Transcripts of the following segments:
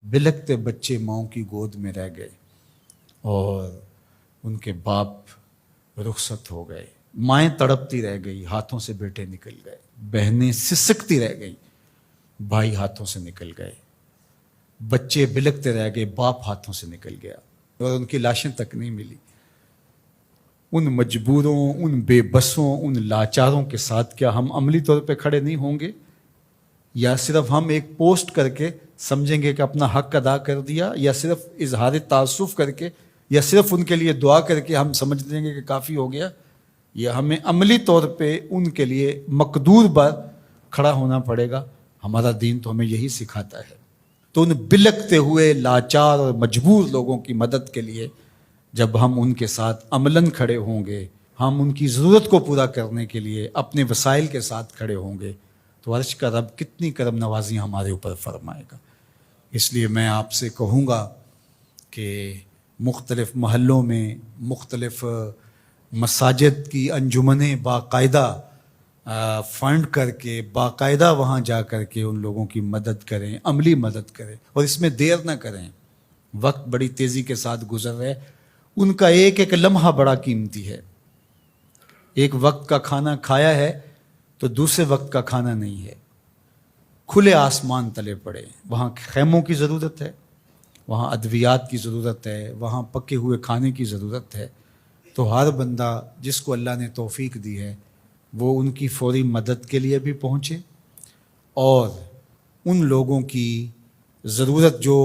बिलखते बच्चे माओ की गोद में रह गए और उनके बाप रुखसत हो गए। माएँ तड़पती रह गई, हाथों से बेटे निकल गए। बहनें सिसकती रह गई, भाई हाथों से निकल गए। बच्चे बिलखते रह गए, बाप हाथों से निकल गया और उनकी लाशें तक नहीं मिली। उन मजबूरों, उन बेबसों, उन लाचारों के साथ क्या हम अमली तौर पे खड़े नहीं होंगे, या सिर्फ हम एक पोस्ट करके समझेंगे कि अपना हक अदा कर दिया, या सिर्फ इजहार तासुफ करके, या सिर्फ उनके लिए दुआ करके हम समझ लेंगे कि काफ़ी हो गया, या हमें अमली तौर पे उनके लिए मकदूर पर खड़ा होना पड़ेगा। हमारा दीन तो हमें यही सिखाता है। तो उन बिलखते हुए लाचार और मजबूर लोगों की मदद के लिए जब हम उनके साथ अमलन खड़े होंगे, हम उनकी ज़रूरत को पूरा करने के लिए अपने वसाइल के साथ खड़े होंगे, तो अर्श का रब कितनी करम नवाजी हमारे ऊपर फरमाएगा। इसलिए मैं आपसे कहूँगा कि मुख्तलिफ़ महल्लों में मुख्तलिफ़ मसाजिद की अंजुमनें बाकायदा फ़ंड करके बाकायदा वहाँ जा कर के उन लोगों की मदद करें, अमली मदद करें, और इसमें देर ना करें। वक्त बड़ी तेज़ी के साथ गुजर रहा है, उनका एक एक लम्हा बड़ा कीमती है। एक वक्त का खाना खाया है तो दूसरे वक्त का खाना नहीं है। खुले आसमान तले पड़े, वहाँ खैमों की ज़रूरत है, वहाँ अद्वियात की ज़रूरत है, वहाँ पके हुए खाने की ज़रूरत है। तो हर बंदा जिसको अल्लाह ने तौफीक दी है वो उनकी फौरी मदद के लिए भी पहुँचे, और उन लोगों की ज़रूरत जो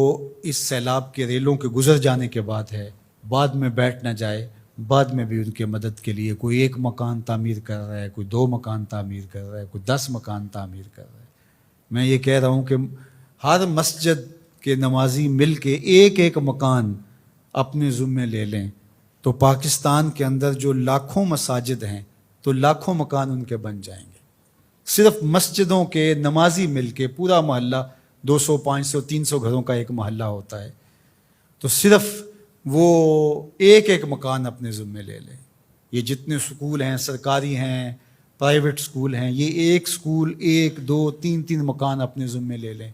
इस सैलाब के रेलों के गुज़र जाने के बाद है, बाद में बैठ ना जाए। बाद में भी उनके मदद के लिए कोई एक मकान तामीर कर रहा है, कोई 2 मकान तामीर कर रहा है, कोई 10 मकान तामीर कर रहा है। मैं ये कह रहा हूँ कि हर मस्जिद के नमाजी मिल के एक एक मकान अपने ज़ुम्मे ले लें तो पाकिस्तान के अंदर जो लाखों मसाजिद हैं तो लाखों मकान उनके बन जाएंगे। सिर्फ मस्जिदों के नमाजी मिल के पूरा मोहल्ला 200, 500, 300 घरों का एक मोहल्ला होता है, तो सिर्फ वो एक एक मकान अपने ज़िम्मे ले लें। ये जितने स्कूल हैं, सरकारी हैं, प्राइवेट स्कूल हैं, ये एक स्कूल 1, 2, 3 मकान अपने ज़िम्मे ले लें।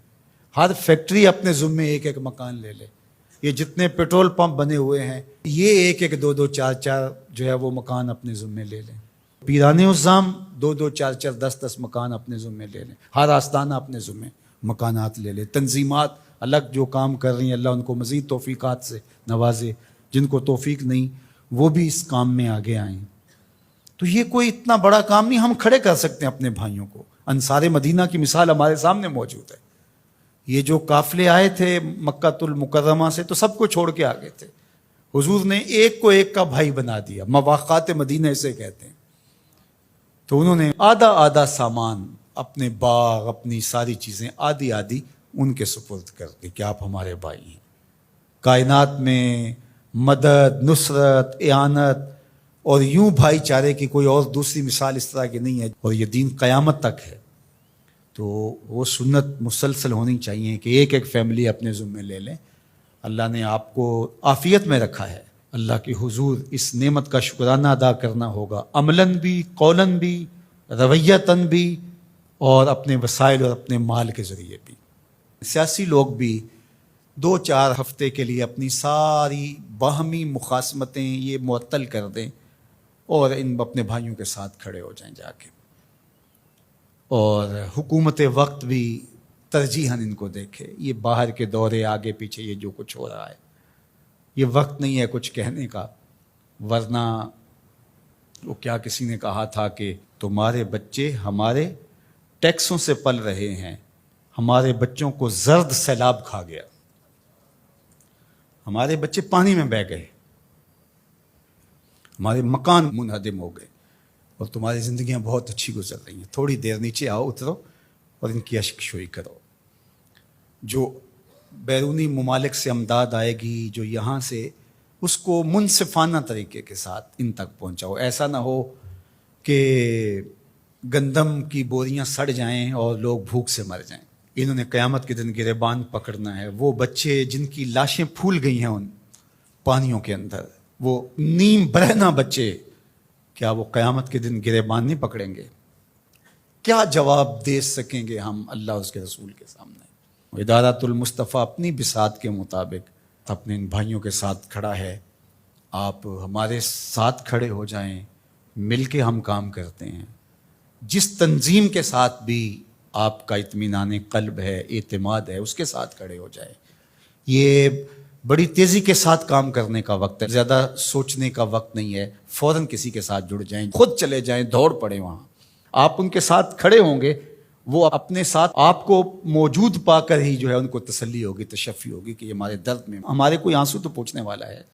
हर फैक्ट्री अपने ज़िम्मे एक एक मकान ले ले। ये जितने पेट्रोल पंप बने हुए हैं, ये एक एक 2, 4 जो है वो मकान अपने ज़िम्मे ले लें। पीराने उज़्ज़ाम 2, 4, 10 मकान अपने ज़िम्मे ले लें। हर आस्ताना अपने ज़िम्मे मकानात ले ले। तंजीमात अलग जो काम कर रही हैं, अल्लाह उनको मज़ीद तौफ़ीक़ात से नवाजे। जिनको तौफ़ीक नहीं वो भी इस काम में आगे आएँ। तो ये कोई इतना बड़ा काम नहीं, हम खड़े कर सकते हैं अपने भाइयों को। अंसारे मदीना की मिसाल हमारे सामने मौजूद है। ये जो काफ़िले आए थे मक्कातुल मुकर्रमा से, तो सबको छोड़ के आ गए थे। हुजूर ने एक को एक का भाई बना दिया, मवाक़ात मदीना इसे कहते हैं। तो उन्होंने आधा आधा सामान, अपने बाग, अपनी सारी चीज़ें आधी आधी उनके सुपुर्द कर दी कि आप हमारे भाई हैं। कायनात में मदद, नुसरत, इआनत और यूं भाईचारे की कोई और दूसरी मिसाल इस तरह की नहीं है, और ये दीन क़यामत तक है। तो वो सुन्नत मुसलसल होनी चाहिए कि एक एक फैमिली अपने ज़िम्मे ले लें। अल्लाह ने आपको आफ़ियत में रखा है, अल्लाह के हुजूर इस नेमत का शुक्राना अदा करना होगा, अमलन भी, कौलन भी, रवैयतन भी, और अपने वसाइल और अपने माल के ज़रिए भी। सियासी लोग भी 2-4 हफ्ते के लिए अपनी सारी बाहमी मुखासमतें ये मुअत्तल कर दें और इन अपने भाइयों के साथ खड़े हो जाएं जाके। और हुकूमत वक्त भी तरजीहन इनको देखे। ये बाहर के दौरे आगे पीछे ये जो कुछ हो रहा है, ये वक्त नहीं है कुछ कहने का। वरना वो क्या किसी ने कहा था कि तुम्हारे बच्चे हमारे टैक्सों से पल रहे हैं, हमारे बच्चों को जर्द सैलाब खा गया, हमारे बच्चे पानी में बह गए, हमारे मकान मुनहदिम हो गए, और तुम्हारी ज़िंदगियां बहुत अच्छी गुजर रही हैं। थोड़ी देर नीचे आओ, उतरो और इनकी अश्कशोई करो। जो बैरूनी ममालिक से अमदाद आएगी, जो यहाँ से, उसको मुनसिफाना तरीके के साथ इन तक पहुँचाओ। ऐसा ना हो कि गंदम की बोरियां सड़ जाएं और लोग भूख से मर जाएं। इन्होंने क़यामत के दिन गिरेबान पकड़ना है। वो बच्चे जिनकी लाशें फूल गई हैं उन पानियों के अंदर, वो नीम बरहना बच्चे, क्या वो क़यामत के दिन गिरेबान नहीं पकड़ेंगे? क्या जवाब दे सकेंगे हम अल्लाह उसके रसूल के सामने? ادارۃ المصطفیٰ اپنی بساط کے مطابق اپنے ان بھائیوں کے ساتھ کھڑا ہے. آپ ہمارے ساتھ کھڑے ہو جائیں، مل کے ہم کام کرتے ہیں. جس تنظیم کے ساتھ بھی آپ کا اطمینان قلب ہے، اعتماد ہے، اس کے ساتھ کھڑے ہو جائیں. یہ بڑی تیزی کے ساتھ کام کرنے کا وقت ہے، زیادہ سوچنے کا وقت نہیں ہے. فوراً کسی کے ساتھ جڑ جائیں، خود چلے جائیں، دوڑ پڑیں وہاں. آپ ان کے ساتھ کھڑے ہوں گے، وہ اپنے ساتھ آپ کو موجود پا کر ہی جو ہے ان کو تسلی ہوگی، تشفی ہوگی کہ یہ ہمارے درد میں ہمارے کوئی آنسو تو پوچھنے والا ہے.